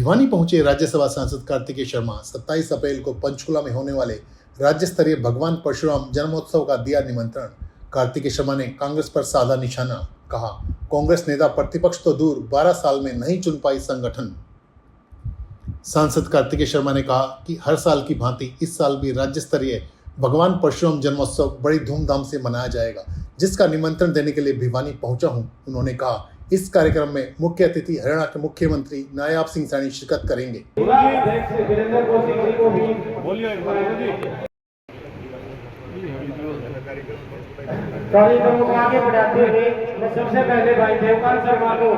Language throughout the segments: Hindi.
भिवानी पहुंचे राज्यसभा सांसद कार्तिकेय शर्मा 27 अप्रैल को पंचकुला में होने वाले राज्य स्तरीय भगवान परशुराम जन्मोत्सव का दिया निमंत्रण। कार्तिकेय शर्मा ने कांग्रेस पर साधा निशाना, कहा कांग्रेस नेता प्रतिपक्ष तो दूर 12 साल में नहीं चुन पाई संगठन। सांसद कार्तिकेय शर्मा ने कहा कि हर साल की भांति इस साल भी राज्य स्तरीय भगवान परशुराम जन्मोत्सव बड़ी धूमधाम से मनाया जाएगा, जिसका निमंत्रण देने के लिए भिवानी पहुंचा हूं। उन्होंने कहा इस कार्यक्रम में मुख्य अतिथि हरियाणा के मुख्यमंत्री नायाब सिंह सैनी शिरकत करेंगे। कार्यक्रम को आगे बढ़ाते हुए मैं सबसे पहले भाई देवकांत शर्मा को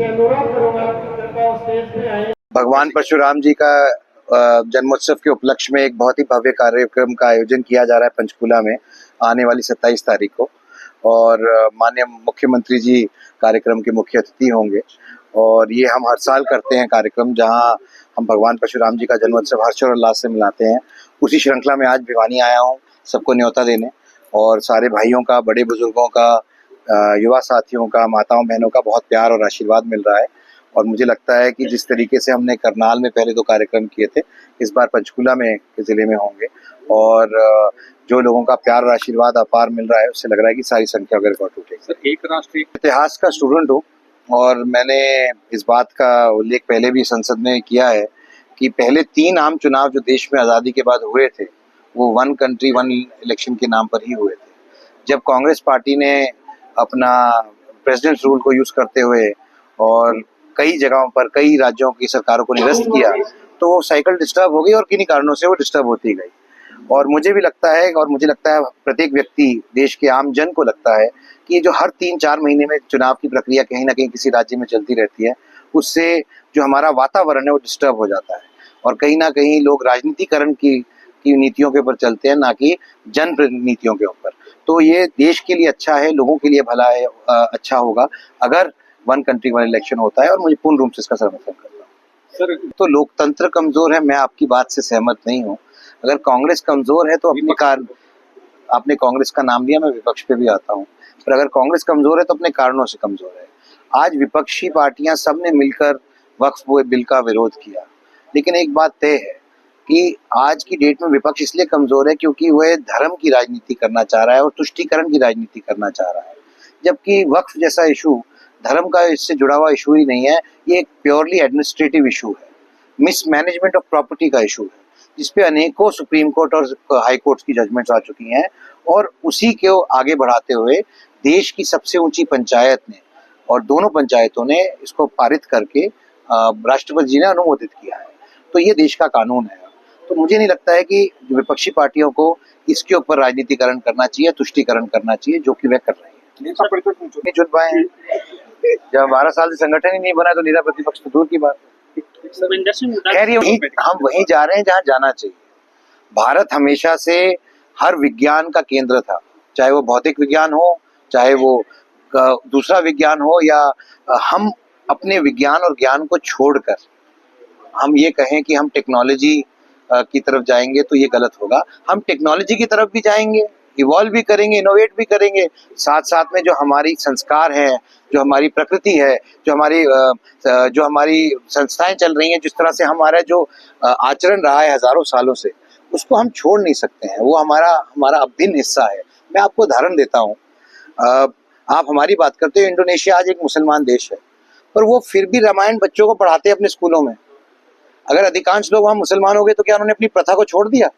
अनुरोध करूंगा कि स्टेज पे आए। भगवान परशुराम जी का जन्मोत्सव के उपलक्ष्य में एक बहुत ही भव्य कार्यक्रम का आयोजन किया जा रहा है पंचकुला में आने वाली 27 तारीख को, और माननीय मुख्यमंत्री जी कार्यक्रम के मुख्य अतिथि होंगे। और ये हम हर साल करते हैं कार्यक्रम, जहां हम भगवान परशुराम जी का जन्मोत्सव हर्ष और उल्लास से मनाते हैं। उसी श्रृंखला में आज भिवानी आया हूँ सबको न्योता देने, और सारे भाइयों का, बड़े बुजुर्गों का, युवा साथियों का, माताओं बहनों का बहुत प्यार और आशीर्वाद मिल रहा है। और मुझे लगता है कि जिस तरीके से हमने करनाल में पहले 2 कार्यक्रम किए थे, इस बार पंचकुला में के जिले में होंगे, और जो लोगों का प्यार और आशीर्वाद अपार मिल रहा है, उससे लग रहा है कि सारी संख्या का रिकॉर्ड टूटेगी। सर, एक राष्ट्रीय इतिहास का स्टूडेंट हूँ, और मैंने इस बात का उल्लेख पहले भी संसद में किया है कि पहले 3 आम चुनाव जो देश में आज़ादी के बाद हुए थे, वो 1 कंट्री 1 इलेक्शन के नाम पर ही हुए थे। जब कांग्रेस पार्टी ने अपना प्रेसिडेंट रूल को यूज करते हुए और कई जगहों पर कई राज्यों की सरकारों को निरस्त किया, तो वो साइकिल डिस्टर्ब हो गई, और किन्हीं कारणों से वो डिस्टर्ब होती गई। और मुझे लगता है प्रत्येक व्यक्ति, देश के आम जन को लगता है कि जो हर 3-4 महीने में चुनाव की प्रक्रिया कहीं ना कहीं किसी राज्य में चलती रहती है, उससे जो हमारा वातावरण है वो डिस्टर्ब हो जाता है, और कहीं ना कहीं लोग राजनीतिकरण की नीतियों के ऊपर चलते हैं, ना कि जन नीतियों के ऊपर। तो ये देश के लिए अच्छा है, लोगों के लिए भला है, अच्छा होगा अगर 1 कंट्री 1 इलेक्शन होता है, और मुझे पूर्ण रूप से इसका समर्थन करता हूँ। सर, तो लोकतंत्र कमजोर है, मैं आपकी बात से सहमत नहीं हूँ। अगर कांग्रेस कमजोर है तो आपने कांग्रेस का नाम लिया, मैं विपक्ष पे भी आता हूँ, पर अगर कांग्रेस कमजोर है तो अपने कारणों से कमजोर है। आज विपक्षी पार्टियां सबने मिलकर वक्फ बिल का विरोध किया, लेकिन एक बात तय है कि आज की डेट में विपक्ष इसलिए कमजोर है क्योंकि वह धर्म की राजनीति करना चाह रहा है और तुष्टीकरण की राजनीति करना चाह रहा है, जबकि वक्फ जैसा इशू धर्म का इससे जुड़ा हुआ इशू ही नहीं है। ये एक प्योरली एडमिनिस्ट्रेटिव इशू है, मिसमैनेजमेंट ऑफ प्रॉपर्टी का इशू है, जिसपे अनेकों सुप्रीम कोर्ट और हाई कोर्ट की जजमेंट्स आ चुकी हैं। और उसी को आगे बढ़ाते हुए देश की सबसे ऊंची पंचायत ने और दोनों पंचायतों ने इसको पारित करके राष्ट्रपति जी ने अनुमोदित किया है। तो ये देश का कानून है। तो मुझे नहीं लगता है कि विपक्षी पार्टियों को इसके ऊपर राजनीतिकरण करना चाहिए, तुष्टीकरण करना चाहिए, जो कि वे कर रहे हैं। नहीं चुन पाए हैं, जब 12 साल से संगठन ही नहीं बना तो नेता प्रतिपक्ष तो दूर की बात है। खैर, हम वहीं जा रहे हैं जहां जाना चाहिए। भारत हमेशा से हर विज्ञान का केंद्र था, चाहे वो भौतिक विज्ञान हो, चाहे वो दूसरा विज्ञान हो, या हम अपने विज्ञान और ज्ञान को छोड़कर हम ये कहें कि हम टेक्नोलॉजी की तरफ जाएंगे तो ये गलत होगा। हम टेक्नोलॉजी की तरफ भी जाएंगे, इवॉल्व भी करेंगे, इनोवेट भी करेंगे, साथ साथ में जो हमारी संस्कार है, जो हमारी प्रकृति है, जो हमारी संस्थाएं चल रही हैं, जिस तरह से हमारा जो आचरण रहा है हजारों सालों से, उसको हम छोड़ नहीं सकते हैं। वो हमारा अभिन्न हिस्सा है। मैं आपको उदाहरण देता हूँ, आप हमारी बात करते हो, इंडोनेशिया आज एक मुसलमान देश है, पर वो फिर भी रामायण बच्चों को पढ़ाते हैं अपने स्कूलों में। अगर अधिकांश लोग वहां मुसलमान हो गए तो क्या उन्होंने अपनी प्रथा को छोड़ दिया?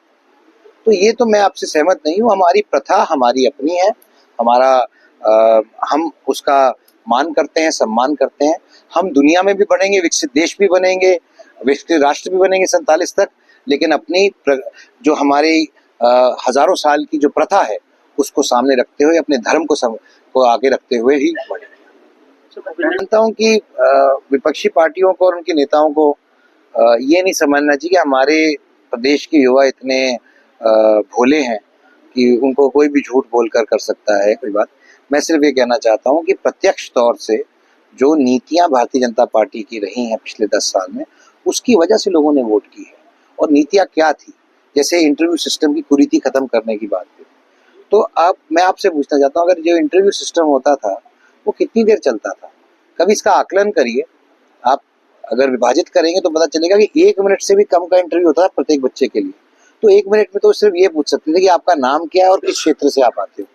तो ये तो मैं आपसे सहमत नहीं हूँ। हमारी प्रथा हमारी अपनी है, हम उसका मान करते हैं, सम्मान करते हैं। हम दुनिया में भी बढ़ेंगे, विकसित देश भी बनेंगे, विकसित राष्ट्र भी बनेंगे 47 तक, लेकिन अपनी जो हमारी हजारों साल की जो प्रथा है उसको सामने रखते हुए, अपने धर्म को आगे रखते हुए ही बढ़ेंगे। मैं जानता हूँ कि विपक्षी पार्टियों को और उनके नेताओं को ये नहीं समझना चाहिए कि हमारे प्रदेश के युवा इतने भोले हैं कि उनको कोई भी झूठ बोलकर कर सकता है कोई बात। मैं सिर्फ ये कहना चाहता हूँ कि प्रत्यक्ष तौर से जो नीतियां भारतीय जनता पार्टी की रही हैं पिछले 10 साल में, उसकी वजह से लोगों ने वोट की है। और नीतियां क्या थी? जैसे इंटरव्यू सिस्टम की कुरीति खत्म करने की बात थी। तो मैं आपसे पूछना चाहता हूँ, अगर जो इंटरव्यू सिस्टम होता था वो कितनी देर चलता था? कभी इसका आकलन करिए। आप अगर विभाजित करेंगे तो पता चलेगा कि 1 मिनट से भी कम का इंटरव्यू होता है प्रत्येक बच्चे के लिए। तो 1 मिनट में तो सिर्फ ये पूछ सकते थे कि आपका नाम क्या है और किस क्षेत्र से आप आते हो।